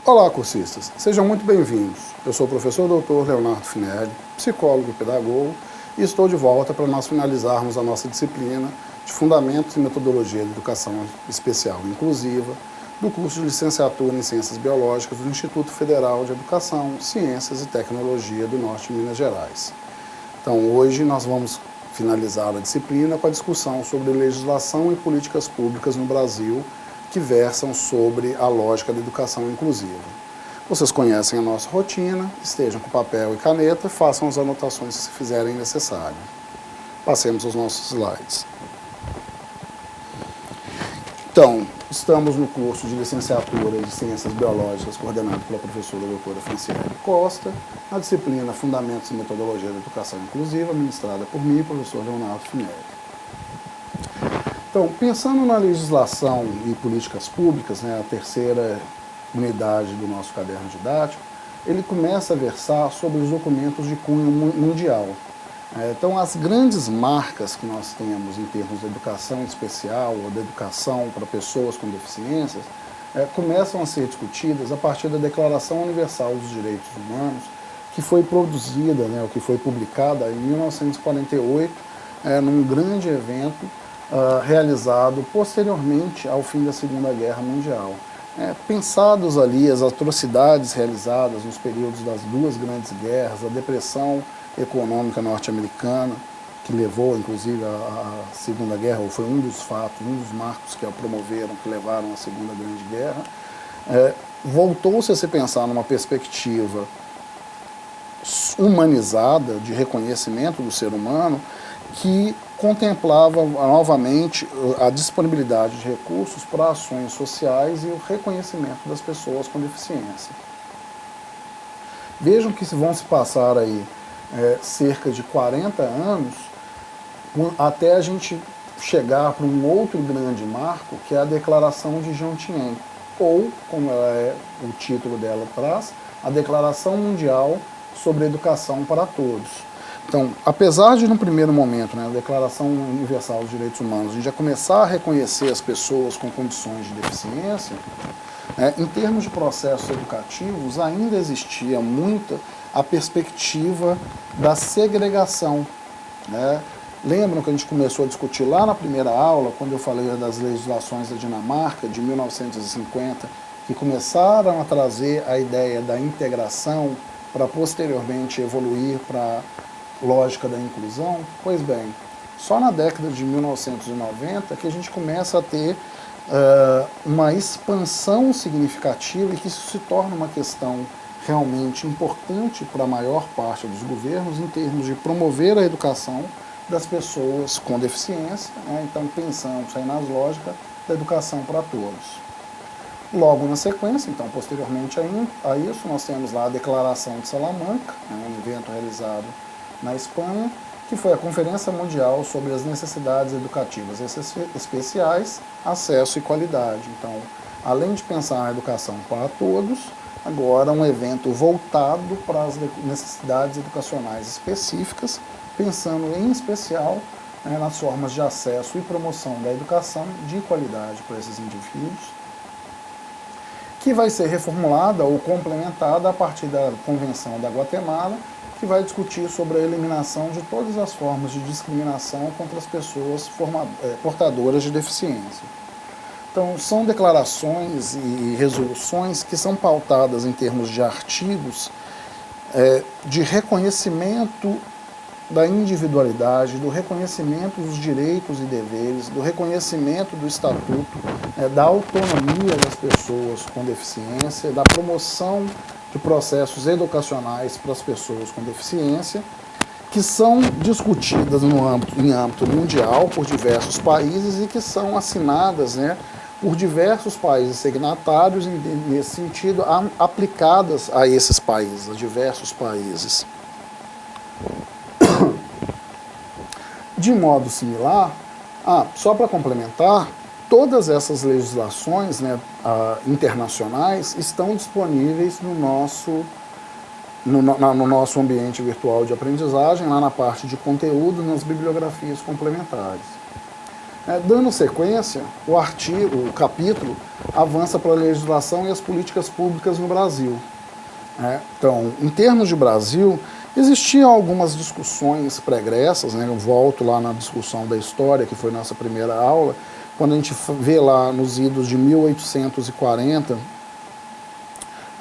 Olá, cursistas! Sejam muito bem-vindos. Eu sou o professor Dr. Leonardo Finelli, psicólogo e pedagogo, e estou de volta para nós finalizarmos a nossa disciplina de Fundamentos e Metodologia de Educação Especial e Inclusiva do curso de Licenciatura em Ciências Biológicas do Instituto Federal de Educação, Ciências e Tecnologia do Norte de Minas Gerais. Então, hoje nós vamos finalizar a disciplina com a discussão sobre legislação e políticas públicas no Brasil que versam sobre a lógica da educação inclusiva. Vocês conhecem a nossa rotina, estejam com papel e caneta e façam as anotações que se fizerem necessário. Passemos aos nossos slides. Então, estamos no curso de Licenciatura de Ciências Biológicas, coordenado pela professora doutora Franciele Costa, na disciplina Fundamentos e Metodologia da Educação Inclusiva, ministrada por mim, professor Leonardo Finelli. Então, pensando na legislação e políticas públicas, a terceira unidade do nosso caderno didático, ele começa a versar sobre os documentos de cunho mundial. Então, as grandes marcas que nós temos em termos de educação especial ou de educação para pessoas com deficiências começam a ser discutidas a partir da Declaração Universal dos Direitos Humanos, que foi produzida, que foi publicada em 1948, num grande evento realizado posteriormente ao fim da Segunda Guerra Mundial. Pensados ali as atrocidades realizadas nos períodos das duas grandes guerras, a depressão econômica norte-americana, que levou inclusive à Segunda Guerra, ou foi um dos fatos, um dos marcos que a promoveram, que levaram à Segunda Grande Guerra, voltou-se a se pensar numa perspectiva humanizada de reconhecimento do ser humano, que contemplava novamente a disponibilidade de recursos para ações sociais e o reconhecimento das pessoas com deficiência. Vejam que vão se passar aí cerca de 40 anos até a gente chegar para um outro grande marco, que é a Declaração de Jeantian, ou, como o título dela traz, a Declaração Mundial sobre a Educação para Todos. Então, apesar de, no primeiro momento, a Declaração Universal dos Direitos Humanos, a gente já começar a reconhecer as pessoas com condições de deficiência, em termos de processos educativos, ainda existia muito a perspectiva da segregação. Lembram que a gente começou a discutir lá na primeira aula, quando eu falei das legislações da Dinamarca, de 1950, que começaram a trazer a ideia da integração para posteriormente evoluir para lógica da inclusão? Pois bem, só na década de 1990 que a gente começa a ter uma expansão significativa e que isso se torna uma questão realmente importante para a maior parte dos governos em termos de promover a educação das pessoas com deficiência, então pensamos aí nas lógicas da educação para todos. Logo na sequência, então, posteriormente a isso, nós temos lá a Declaração de Salamanca, um evento realizado na Espanha, que foi a Conferência Mundial sobre as Necessidades Educativas Especiais, Acesso e Qualidade. Então, além de pensar na educação para todos, agora um evento voltado para as necessidades educacionais específicas, pensando em especial nas formas de acesso e promoção da educação de qualidade para esses indivíduos, que vai ser reformulada ou complementada a partir da Convenção da Guatemala, que vai discutir sobre a eliminação de todas as formas de discriminação contra as pessoas portadoras de deficiência. Então, são declarações e resoluções que são pautadas em termos de artigos de reconhecimento da individualidade, do reconhecimento dos direitos e deveres, do reconhecimento do estatuto, da autonomia das pessoas com deficiência, da promoção de processos educacionais para as pessoas com deficiência, que são discutidas em âmbito mundial por diversos países e que são assinadas por diversos países signatários, nesse sentido, aplicadas a esses países, a diversos países. De modo similar, só para complementar, todas essas legislações internacionais estão disponíveis no nosso ambiente virtual de aprendizagem, lá na parte de conteúdo, nas bibliografias complementares. Dando sequência, o capítulo avança para a legislação e as políticas públicas no Brasil. Então, em termos de Brasil, existiam algumas discussões pregressas, né? Eu volto lá na discussão da história, que foi nossa primeira aula, quando a gente vê lá nos idos de 1840,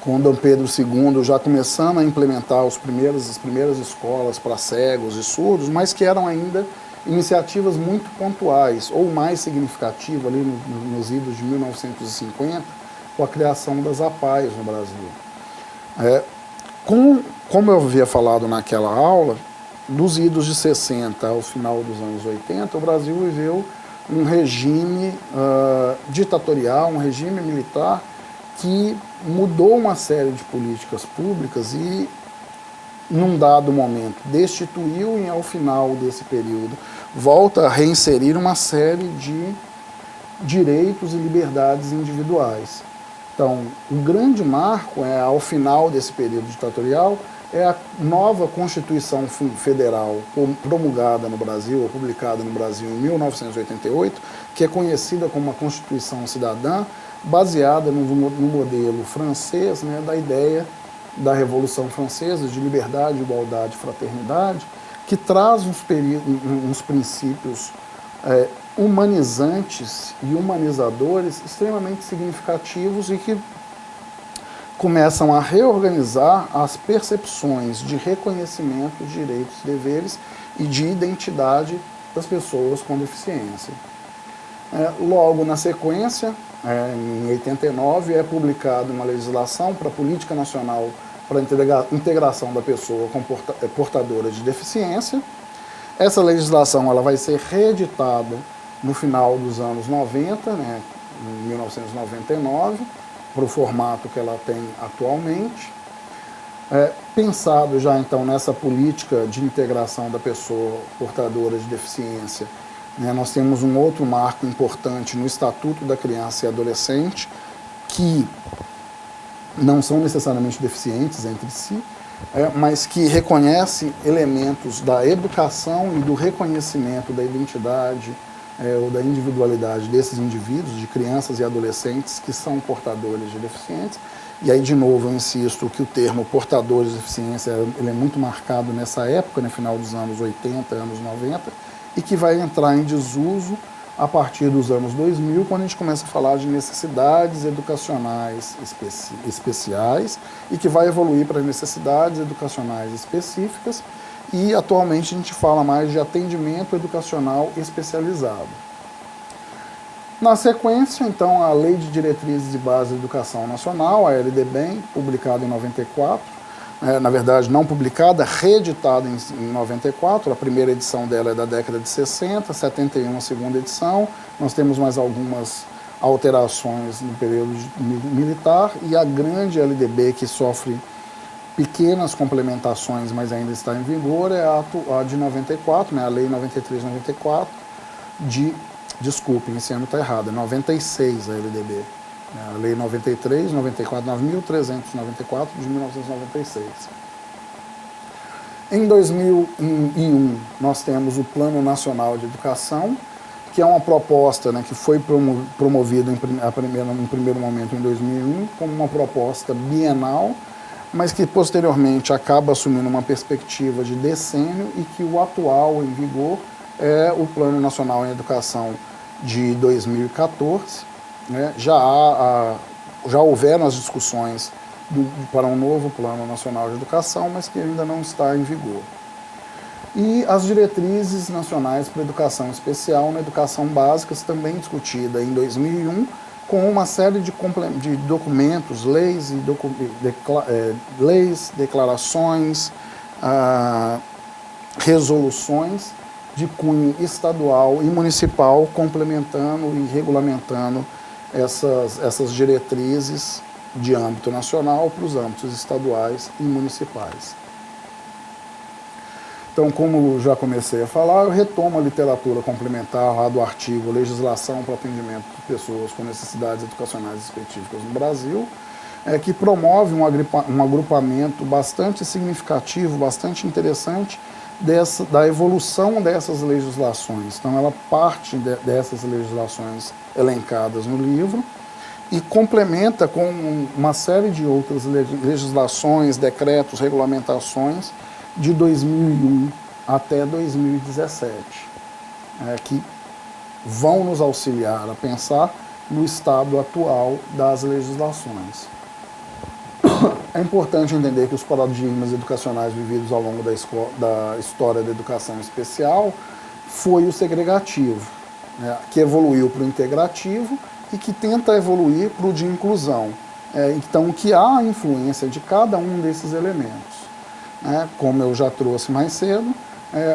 com Dom Pedro II já começando a implementar as primeiras escolas para cegos e surdos, mas que eram ainda iniciativas muito pontuais, ou mais significativa ali nos idos de 1950, com a criação das APAES no Brasil. Como eu havia falado naquela aula, dos idos de 60 ao final dos anos 80, o Brasil viveu um regime ditatorial, um regime militar que mudou uma série de políticas públicas e, num dado momento, destituiu e, ao final desse período, volta a reinserir uma série de direitos e liberdades individuais. Então, o grande marco, ao final desse período ditatorial, é a nova Constituição Federal promulgada no Brasil, ou publicada no Brasil em 1988, que é conhecida como a Constituição Cidadã, baseada no modelo francês, né, da ideia da Revolução Francesa, de liberdade, igualdade e fraternidade, que traz uns princípios humanizantes e humanizadores extremamente significativos e que começam a reorganizar as percepções de reconhecimento de direitos e deveres e de identidade das pessoas com deficiência. Logo na sequência, em 89, é publicada uma legislação para a Política Nacional para a Integração da Pessoa Portadora de Deficiência. Essa legislação ela vai ser reeditada no final dos anos 90, né, em 1999, para o formato que ela tem atualmente. Pensado já então nessa política de integração da pessoa portadora de deficiência, nós temos um outro marco importante no Estatuto da Criança e Adolescente, que não são necessariamente deficientes entre si, mas que reconhece elementos da educação e do reconhecimento da identidade ou da individualidade desses indivíduos, de crianças e adolescentes que são portadores de deficiência. E aí, de novo, eu insisto que o termo portadores de deficiência ele é muito marcado nessa época, no final dos anos 80, anos 90, e que vai entrar em desuso a partir dos anos 2000, quando a gente começa a falar de necessidades educacionais especiais e que vai evoluir para necessidades educacionais específicas e atualmente a gente fala mais de atendimento educacional especializado. Na sequência, então, a Lei de Diretrizes e Bases da Educação Nacional, a LDBEM, publicada em 94, na verdade não publicada, reeditada em 94, a primeira edição dela é da década de 60, 71 a segunda edição, nós temos mais algumas alterações no período militar e a grande LDB que sofre pequenas complementações, mas ainda está em vigor, é a de 94, né, a Lei 93/94, desculpem, esse ano está errado, é 96 a LDB. A Lei 93, 94, 9.394 de 1996. Em 2001, nós temos o Plano Nacional de Educação, que é uma proposta, né, que foi promovida em primeiro momento em 2001, como uma proposta bienal, mas que posteriormente acaba assumindo uma perspectiva de decênio e que o atual em vigor é o Plano Nacional em Educação de 2014, né, já houveram as discussões para um novo Plano Nacional de Educação, mas que ainda não está em vigor. E as diretrizes nacionais para a educação especial na educação básica, também discutida em 2001, com uma série de documentos, leis, declarações, resoluções de cunho estadual e municipal, complementando e regulamentando essas diretrizes de âmbito nacional para os âmbitos estaduais e municipais. Então, como já comecei a falar, eu retomo a literatura complementar lá do artigo Legislação para o Atendimento de Pessoas com Necessidades Educacionais Específicas no Brasil, que promove um agrupamento bastante significativo, bastante interessante, da evolução dessas legislações. Então, ela parte dessas legislações elencadas no livro e complementa com uma série de outras legislações, decretos, regulamentações de 2001 até 2017, que vão nos auxiliar a pensar no estado atual das legislações. É importante entender que os paradigmas educacionais vividos ao longo da história da educação especial foi o segregativo, que evoluiu para o integrativo e que tenta evoluir para o de inclusão. Então, que há a influência de cada um desses elementos. Como eu já trouxe mais cedo,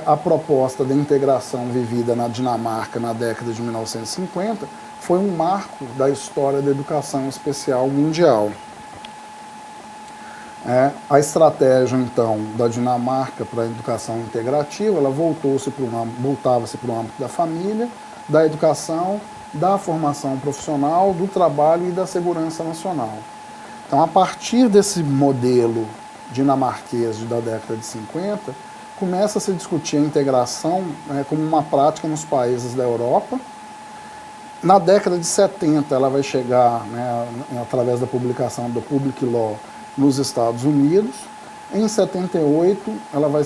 a proposta da integração vivida na Dinamarca na década de 1950 foi um marco da história da educação especial mundial. A estratégia, então, da Dinamarca para a educação integrativa, ela voltava-se para o âmbito da família, da educação, da formação profissional, do trabalho e da segurança nacional. Então, a partir desse modelo dinamarquês da década de 50, começa a se discutir a integração como uma prática nos países da Europa. Na década de 70, ela vai chegar, através da publicação do Public Law, nos Estados Unidos. Em 78, ela vai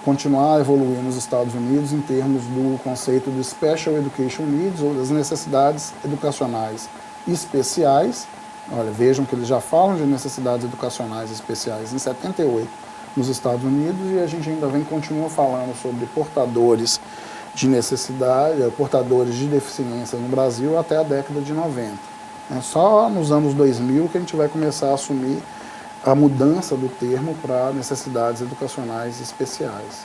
continuar a evoluir nos Estados Unidos em termos do conceito do Special Education Needs, ou das necessidades educacionais especiais. Olha, vejam que eles já falam de necessidades educacionais especiais em 78 nos Estados Unidos, e a gente ainda continua falando sobre portadores de necessidade, portadores de deficiência no Brasil até a década de 90. É só nos anos 2000 que a gente vai começar a assumir a mudança do termo para necessidades educacionais especiais.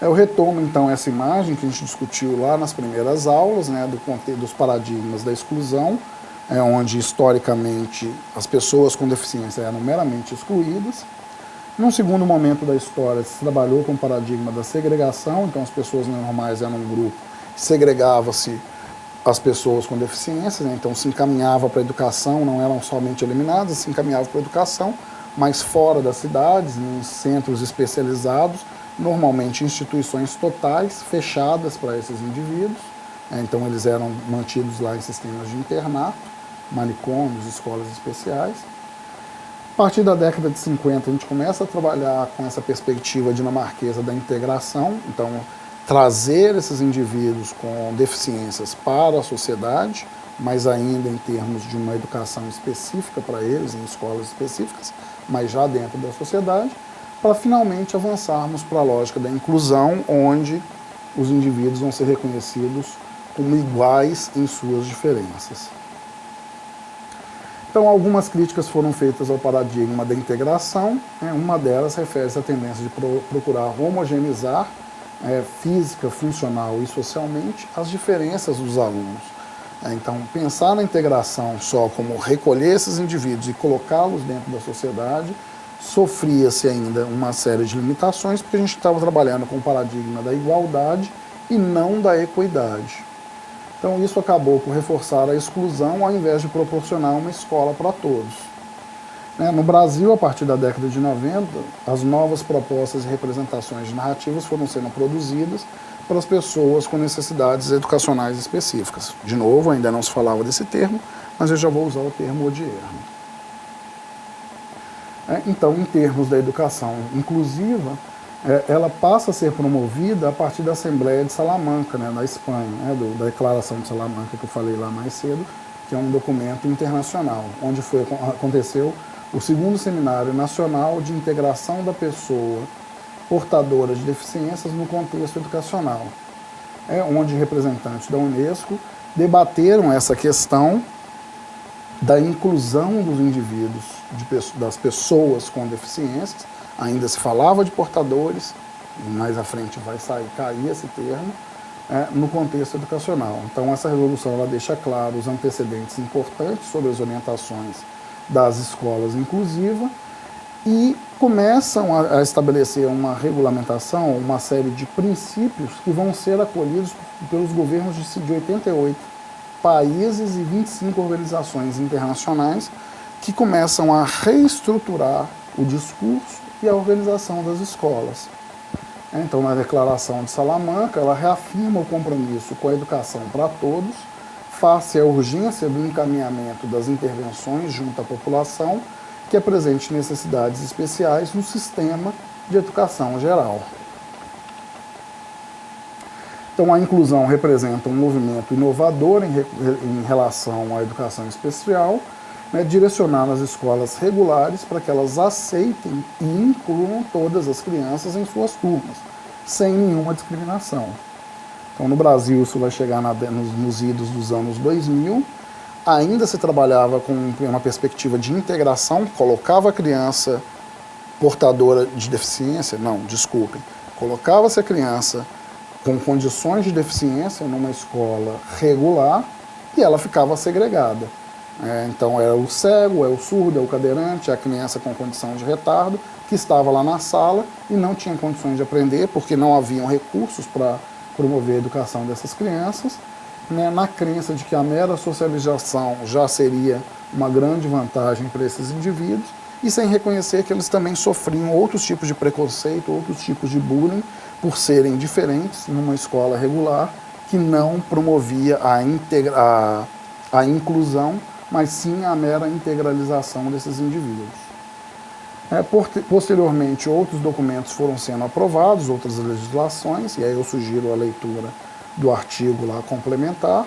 Eu retomo, então, essa imagem que a gente discutiu lá nas primeiras aulas, dos paradigmas da exclusão, onde, historicamente, as pessoas com deficiência eram meramente excluídas. Num segundo momento da história, se trabalhou com o paradigma da segregação, então as pessoas normais eram um grupo, segregava-se as pessoas com deficiências, então se encaminhava para a educação, não eram somente eliminadas, se encaminhava para a educação, mas fora das cidades, em centros especializados, normalmente instituições totais, fechadas para esses indivíduos, então eles eram mantidos lá em sistemas de internato, manicômios, escolas especiais. A partir da década de 50, a gente começa a trabalhar com essa perspectiva dinamarquesa da integração, então trazer esses indivíduos com deficiências para a sociedade, mas ainda em termos de uma educação específica para eles, em escolas específicas, mas já dentro da sociedade, para finalmente avançarmos para a lógica da inclusão, onde os indivíduos vão ser reconhecidos como iguais em suas diferenças. Então, algumas críticas foram feitas ao paradigma da integração. Uma delas refere-se à tendência de procurar homogeneizar física, funcional e socialmente as diferenças dos alunos. Então, pensar na integração só como recolher esses indivíduos e colocá-los dentro da sociedade, sofria-se ainda uma série de limitações, porque a gente estava trabalhando com o paradigma da igualdade e não da equidade. Então, isso acabou por reforçar a exclusão ao invés de proporcionar uma escola para todos. No Brasil, a partir da década de 90, as novas propostas e representações narrativas foram sendo produzidas para as pessoas com necessidades educacionais específicas. De novo, ainda não se falava desse termo, mas eu já vou usar o termo odierno. Então, em termos da educação inclusiva, ela passa a ser promovida a partir da Assembleia de Salamanca, na Espanha, da Declaração de Salamanca que eu falei lá mais cedo, que é um documento internacional, onde aconteceu o segundo Seminário Nacional de Integração da Pessoa Portadora de Deficiências no Contexto Educacional, onde representantes da Unesco debateram essa questão da inclusão dos indivíduos, das pessoas com deficiências. Ainda se falava de portadores, mais à frente vai cair esse termo, no contexto educacional. Então, essa resolução ela deixa claro os antecedentes importantes sobre as orientações das escolas inclusivas e começam a estabelecer uma regulamentação, uma série de princípios que vão ser acolhidos pelos governos de 88 países e 25 organizações internacionais que começam a reestruturar o discurso e a organização das escolas. Então, na Declaração de Salamanca, ela reafirma o compromisso com a educação para todos, face à urgência do encaminhamento das intervenções junto à população que apresente necessidades especiais no sistema de educação geral. Então, a inclusão representa um movimento inovador em relação à educação especial, né, direcionado às escolas regulares para que elas aceitem e incluam todas as crianças em suas turmas, sem nenhuma discriminação. Então, no Brasil, isso vai chegar nos idos dos anos 2000. Ainda se trabalhava com uma perspectiva de integração, colocava a criança portadora de deficiência, colocava-se a criança com condições de deficiência numa escola regular e ela ficava segregada. Então era o cego, é o surdo, é o cadeirante, é a criança com condição de retardo que estava lá na sala e não tinha condições de aprender porque não haviam recursos para promover a educação dessas crianças, né, na crença de que a mera socialização já seria uma grande vantagem para esses indivíduos e sem reconhecer que eles também sofriam outros tipos de preconceito, outros tipos de bullying por serem diferentes numa escola regular que não promovia a inclusão, mas sim a mera integralização desses indivíduos. Posteriormente, outros documentos foram sendo aprovados, outras legislações, e aí eu sugiro a leitura do artigo lá complementar,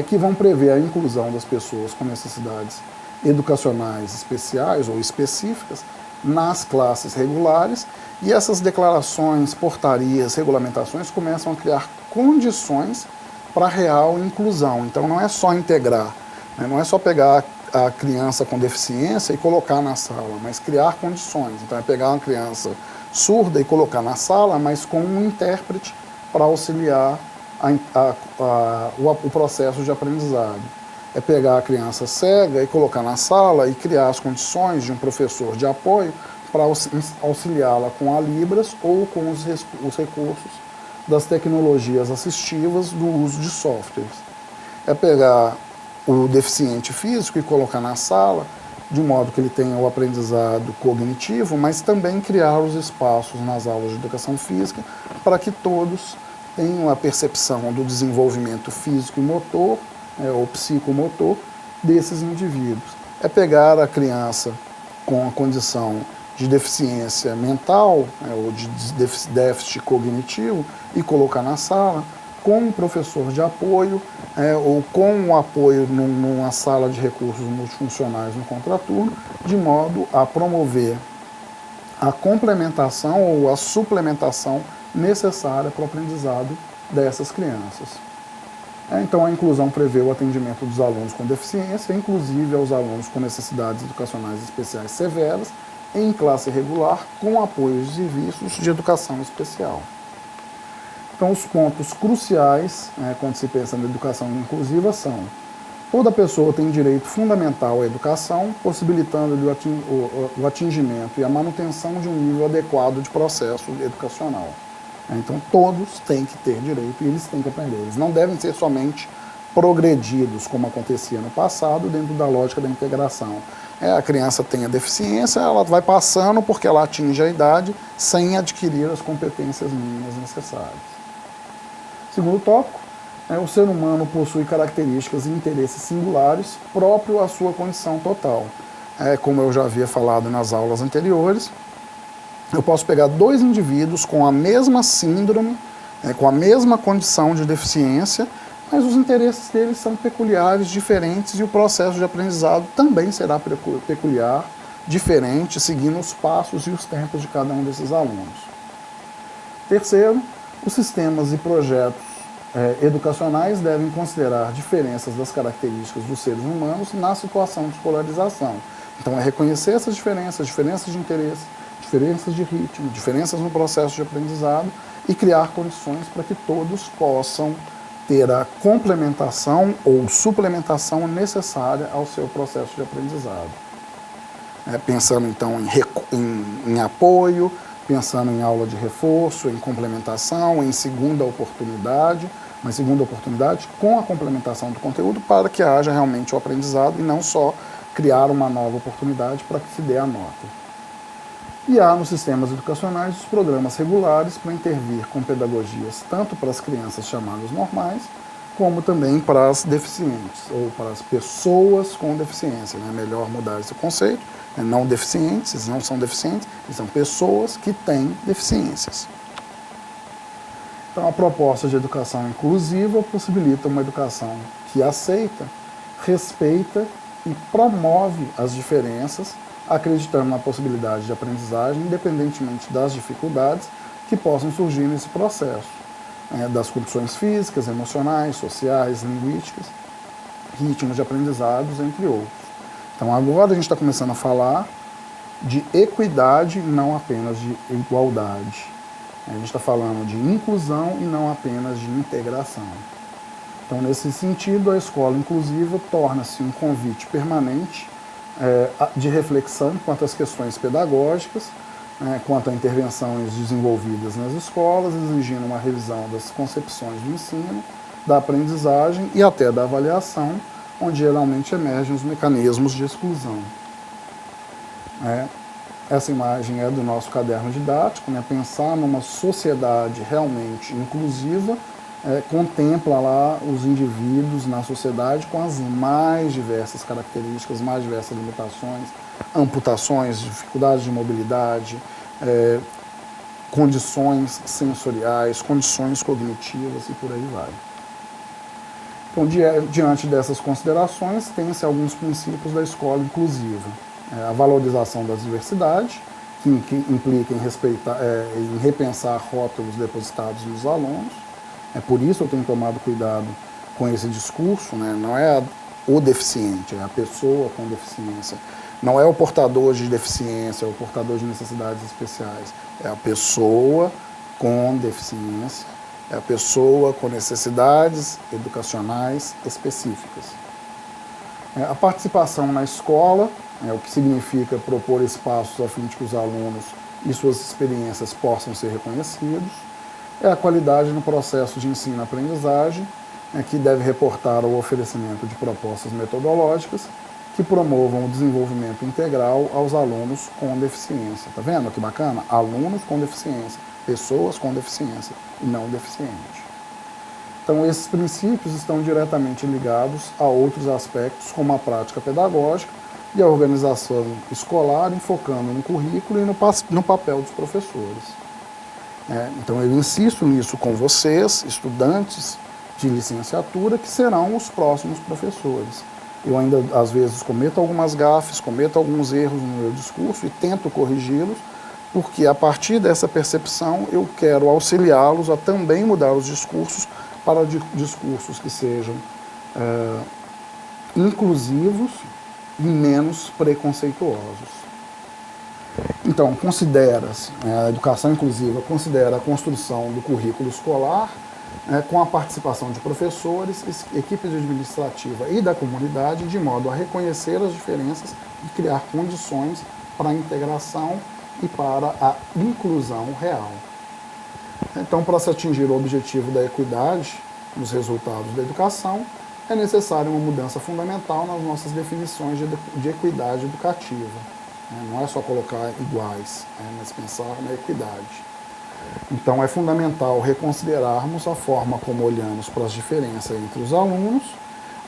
que vão prever a inclusão das pessoas com necessidades educacionais especiais ou específicas nas classes regulares, e essas declarações, portarias, regulamentações começam a criar condições para a real inclusão. Então não é só integrar, né? Não é só pegar a criança com deficiência e colocar na sala, mas criar condições. Então é pegar uma criança surda e colocar na sala, mas com um intérprete para auxiliar o processo de aprendizado. É pegar a criança cega e colocar na sala e criar as condições de um professor de apoio para auxiliá-la com a Libras ou com os recursos das tecnologias assistivas do uso de softwares. É pegar o deficiente físico e colocar na sala, de modo que ele tenha o aprendizado cognitivo, mas também criar os espaços nas aulas de educação física para que todos tenham a percepção do desenvolvimento físico e motor, ou psicomotor, desses indivíduos. É pegar a criança com a condição de deficiência mental, ou de déficit cognitivo, e colocar na sala com um professor de apoio, ou com um apoio numa sala de recursos multifuncionais no contraturno, de modo a promover a complementação ou a suplementação necessária para o aprendizado dessas crianças. Então, a inclusão prevê o atendimento dos alunos com deficiência, inclusive aos alunos com necessidades educacionais especiais severas, em classe regular, com apoio de serviços de educação especial. Então, os pontos cruciais, quando se pensa na educação inclusiva, são: toda pessoa tem direito fundamental à educação, possibilitando-lhe o atingimento e a manutenção de um nível adequado de processo educacional. Então, todos têm que ter direito e eles têm que aprender. Eles não devem ser somente progredidos, como acontecia no passado, dentro da lógica da integração. A criança tem a deficiência, ela vai passando porque ela atinge a idade sem adquirir as competências mínimas necessárias. Segundo tópico, o ser humano possui características e interesses singulares próprios à sua condição total. Como eu já havia falado nas aulas anteriores, eu posso pegar dois indivíduos com a mesma síndrome, com a mesma condição de deficiência, mas os interesses deles são peculiares, diferentes, e o processo de aprendizado também será peculiar, diferente, seguindo os passos e os tempos de cada um desses alunos. Terceiro, os sistemas e projetos educacionais devem considerar diferenças das características dos seres humanos na situação de escolarização. Então, é reconhecer essas diferenças de interesse, diferenças de ritmo, diferenças no processo de aprendizado e criar condições para que todos possam ter a complementação ou suplementação necessária ao seu processo de aprendizado. Pensando então em apoio, pensando em aula de reforço, em complementação, em segunda oportunidade, mas segunda oportunidade com a complementação do conteúdo para que haja realmente o aprendizado e não só criar uma nova oportunidade para que se dê a nota. E há nos sistemas educacionais os programas regulares para intervir com pedagogias tanto para as crianças chamadas normais, como também para as deficientes, ou para as pessoas com deficiência, né? Melhor mudar esse conceito, né? Não deficientes, eles não são deficientes, eles são pessoas que têm deficiências. Então, a proposta de educação inclusiva possibilita uma educação que aceita, respeita e promove as diferenças, acreditando na possibilidade de aprendizagem, independentemente das dificuldades que possam surgir nesse processo, das condições físicas, emocionais, sociais, linguísticas, ritmos de aprendizados, entre outros. Então, agora a gente está começando a falar de equidade, não apenas de igualdade. A gente está falando de inclusão e não apenas de integração. Então, nesse sentido, a escola inclusiva torna-se um convite permanente de reflexão quanto às questões pedagógicas, quanto a intervenções desenvolvidas nas escolas, exigindo uma revisão das concepções do ensino, da aprendizagem e até da avaliação, onde geralmente emergem os mecanismos de exclusão. Essa imagem é do nosso caderno didático, né? Pensar numa sociedade realmente inclusiva, contempla lá os indivíduos na sociedade com as mais diversas características, mais diversas limitações, amputações, dificuldades de mobilidade, condições sensoriais, condições cognitivas e por aí vai. Então, diante dessas considerações, tem-se alguns princípios da escola inclusiva. A valorização das diversidades, que implica em repensar rótulos depositados nos alunos. Por isso eu tenho tomado cuidado com esse discurso, né? Não é o deficiente, é a pessoa com deficiência. Não é o portador de deficiência, é o portador de necessidades especiais. É a pessoa com deficiência, é a pessoa com necessidades educacionais específicas. A participação na escola, o que significa propor espaços a fim de que os alunos e suas experiências possam ser reconhecidos. É a qualidade no processo de ensino-aprendizagem, que deve reportar ao oferecimento de propostas metodológicas que promovam o desenvolvimento integral aos alunos com deficiência. Tá vendo que bacana? Alunos com deficiência, pessoas com deficiência e não deficientes. Então, esses princípios estão diretamente ligados a outros aspectos, como a prática pedagógica e a organização escolar, enfocando no currículo e no papel dos professores. Então, eu insisto nisso com vocês, estudantes de licenciatura, que serão os próximos professores. Eu ainda, às vezes, cometo algumas gafes, cometo alguns erros no meu discurso e tento corrigi-los, porque, a partir dessa percepção, eu quero auxiliá-los a também mudar os discursos para discursos que sejam inclusivos e menos preconceituosos. Então, considera-se, a educação inclusiva considera a construção do currículo escolar com a participação de professores, equipes administrativa e da comunidade, de modo a reconhecer as diferenças e criar condições para a integração e para a inclusão real. Então, para se atingir o objetivo da equidade nos resultados da educação, é necessária uma mudança fundamental nas nossas definições de equidade educativa. Não é só colocar iguais, mas pensar na equidade. Então, é fundamental reconsiderarmos a forma como olhamos para as diferenças entre os alunos,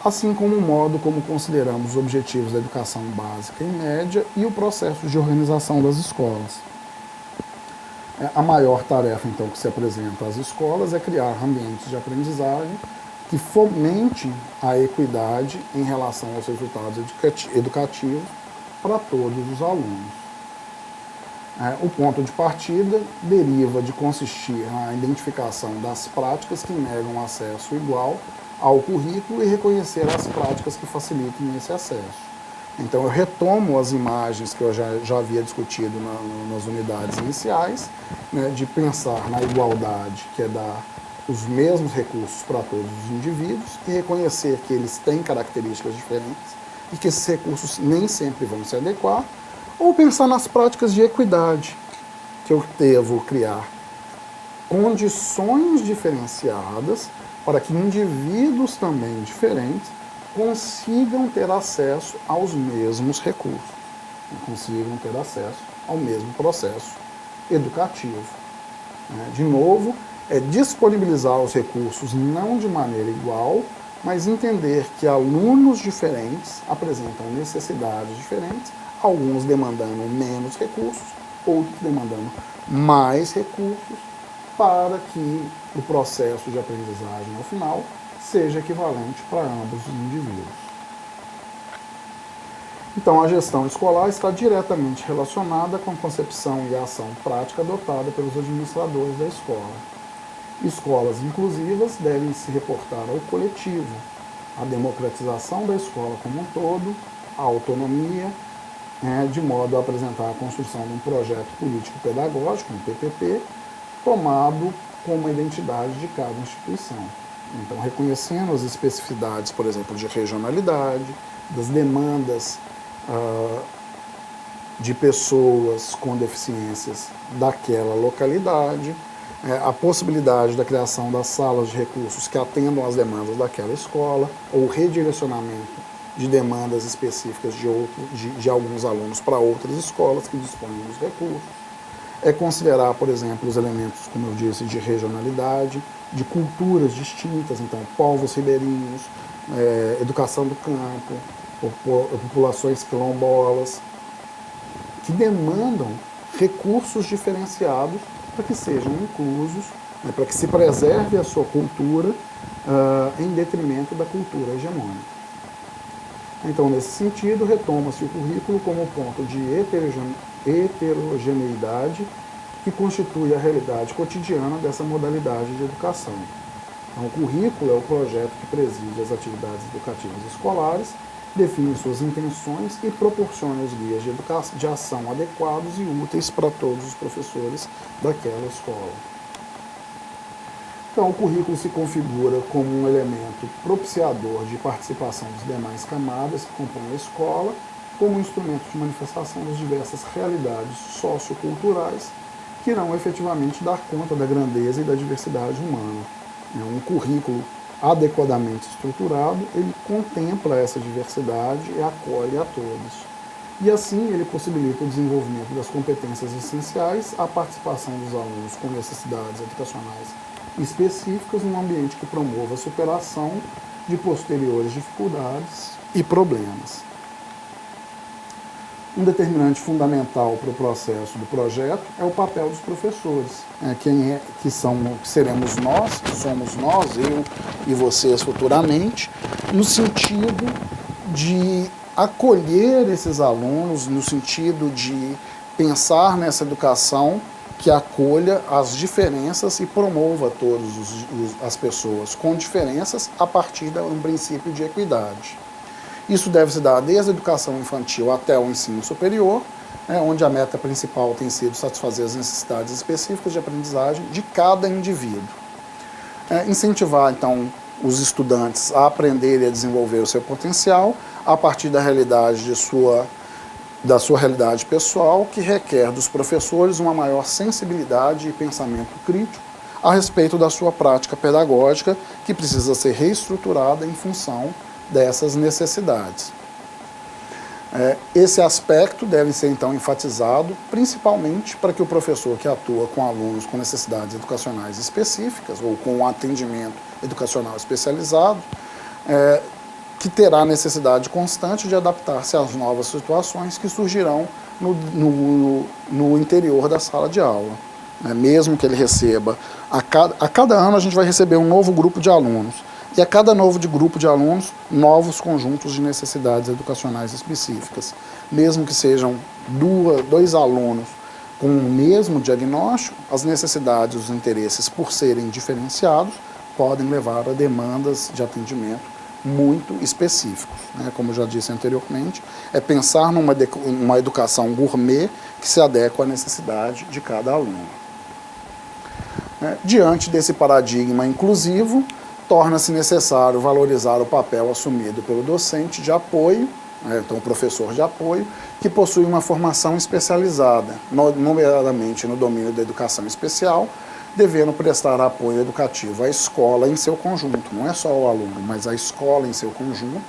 assim como o modo como consideramos os objetivos da educação básica e média e o processo de organização das escolas. A maior tarefa, então, que se apresenta às escolas é criar ambientes de aprendizagem que fomentem a equidade em relação aos resultados educativos para todos os alunos. O ponto de partida deriva de consistir na identificação das práticas que negam acesso igual ao currículo e reconhecer as práticas que facilitem esse acesso. Então, eu retomo as imagens que eu já havia discutido nas unidades iniciais, de pensar na igualdade, que é dar os mesmos recursos para todos os indivíduos e reconhecer que eles têm características diferentes e que esses recursos nem sempre vão se adequar, ou pensar nas práticas de equidade, que eu devo criar condições diferenciadas para que indivíduos também diferentes consigam ter acesso aos mesmos recursos, consigam ter acesso ao mesmo processo educativo. De novo, é disponibilizar os recursos não de maneira igual, mas entender que alunos diferentes apresentam necessidades diferentes, alguns demandando menos recursos, outros demandando mais recursos, para que o processo de aprendizagem, ao final, seja equivalente para ambos os indivíduos. Então, a gestão escolar está diretamente relacionada com a concepção e a ação prática adotada pelos administradores da escola. Escolas inclusivas devem se reportar ao coletivo, à democratização da escola como um todo, à autonomia, de modo a apresentar a construção de um projeto político-pedagógico, um PPP, tomado como a identidade de cada instituição. Então, reconhecendo as especificidades, por exemplo, de regionalidade, das demandas de pessoas com deficiências daquela localidade, a possibilidade da criação das salas de recursos que atendam às demandas daquela escola, ou redirecionamento de demandas específicas de alguns alunos para outras escolas que dispõem dos recursos. É considerar, por exemplo, os elementos, como eu disse, de regionalidade, de culturas distintas, então povos ribeirinhos, educação do campo, populações quilombolas, que demandam recursos diferenciados para que sejam inclusos, para que se preserve a sua cultura em detrimento da cultura hegemônica. Então, nesse sentido, retoma-se o currículo como ponto de heterogeneidade que constitui a realidade cotidiana dessa modalidade de educação. Então, o currículo é o projeto que preside as atividades educativas escolares, define suas intenções e proporciona os guias de ação adequados e úteis para todos os professores daquela escola. Então, o currículo se configura como um elemento propiciador de participação das demais camadas que compõem a escola, como um instrumento de manifestação das diversas realidades socioculturais que irão efetivamente dar conta da grandeza e da diversidade humana. Um currículo adequadamente estruturado, ele contempla essa diversidade e acolhe a todos. E assim ele possibilita o desenvolvimento das competências essenciais, a participação dos alunos com necessidades educacionais específicas num ambiente que promova a superação de posteriores dificuldades e problemas. Um determinante fundamental para o processo do projeto é o papel dos professores, que seremos nós, que somos nós, eu e vocês futuramente, no sentido de acolher esses alunos, no sentido de pensar nessa educação que acolha as diferenças e promova todas as pessoas com diferenças a partir de um princípio de equidade. Isso deve se dar desde a educação infantil até o ensino superior, onde a meta principal tem sido satisfazer as necessidades específicas de aprendizagem de cada indivíduo. Incentivar, então, os estudantes a aprender e a desenvolver o seu potencial a partir da realidade da sua realidade pessoal, que requer dos professores uma maior sensibilidade e pensamento crítico a respeito da sua prática pedagógica, que precisa ser reestruturada em função dessas necessidades. Esse aspecto deve ser, então, enfatizado, principalmente para que o professor que atua com alunos com necessidades educacionais específicas ou com um atendimento educacional especializado, que terá necessidade constante de adaptar-se às novas situações que surgirão no interior da sala de aula. Mesmo que ele receba, a cada ano a gente vai receber um novo grupo de alunos, e a cada novo grupo de alunos, novos conjuntos de necessidades educacionais específicas. Mesmo que sejam dois alunos com o mesmo diagnóstico, as necessidades e os interesses, por serem diferenciados, podem levar a demandas de atendimento muito específicos. Como eu já disse anteriormente, é pensar numa educação gourmet que se adequa à necessidade de cada aluno. Diante desse paradigma inclusivo, torna-se necessário valorizar o papel assumido pelo docente de apoio, então o professor de apoio, que possui uma formação especializada, nomeadamente no domínio da educação especial, devendo prestar apoio educativo à escola em seu conjunto, não é só ao aluno, mas à escola em seu conjunto,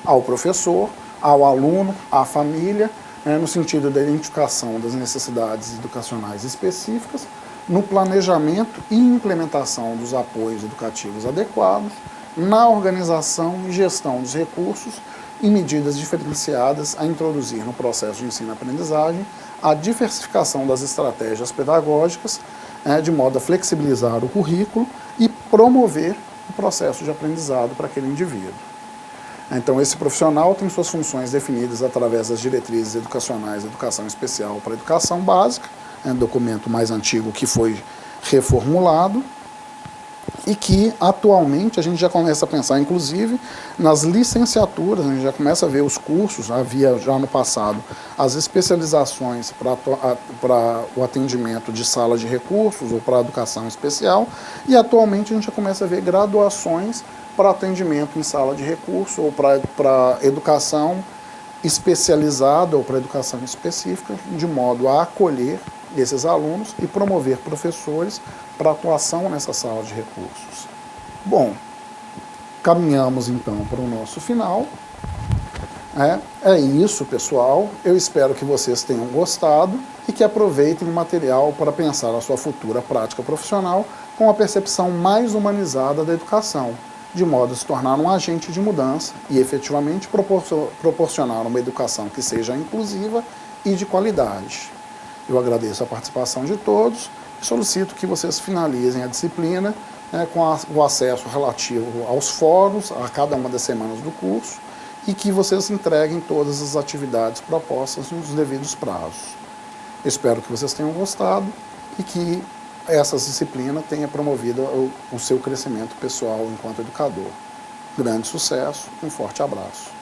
ao professor, ao aluno, à família, no sentido da identificação das necessidades educacionais específicas, no planejamento e implementação dos apoios educativos adequados, na organização e gestão dos recursos e medidas diferenciadas a introduzir no processo de ensino-aprendizagem, a diversificação das estratégias pedagógicas, de modo a flexibilizar o currículo e promover o processo de aprendizado para aquele indivíduo. Então, esse profissional tem suas funções definidas através das diretrizes educacionais de educação especial para a educação básica, documento mais antigo que foi reformulado, e que atualmente a gente já começa a pensar, inclusive, nas licenciaturas, a gente já começa a ver os cursos, havia já no passado as especializações para o atendimento de sala de recursos ou para a educação especial, e atualmente a gente já começa a ver graduações para atendimento em sala de recurso ou para educação especializada ou para educação específica, de modo a acolher esses alunos e promover professores para atuação nessa sala de recursos. Bom, caminhamos então para o nosso final. É isso, pessoal. Eu espero que vocês tenham gostado e que aproveitem o material para pensar a sua futura prática profissional com a percepção mais humanizada da educação, de modo a se tornar um agente de mudança e efetivamente proporcionar uma educação que seja inclusiva e de qualidade. Eu agradeço a participação de todos e solicito que vocês finalizem a disciplina com o acesso relativo aos fóruns a cada uma das semanas do curso e que vocês entreguem todas as atividades propostas nos devidos prazos. Espero que vocês tenham gostado e que essa disciplina tenha promovido o seu crescimento pessoal enquanto educador. Grande sucesso, um forte abraço.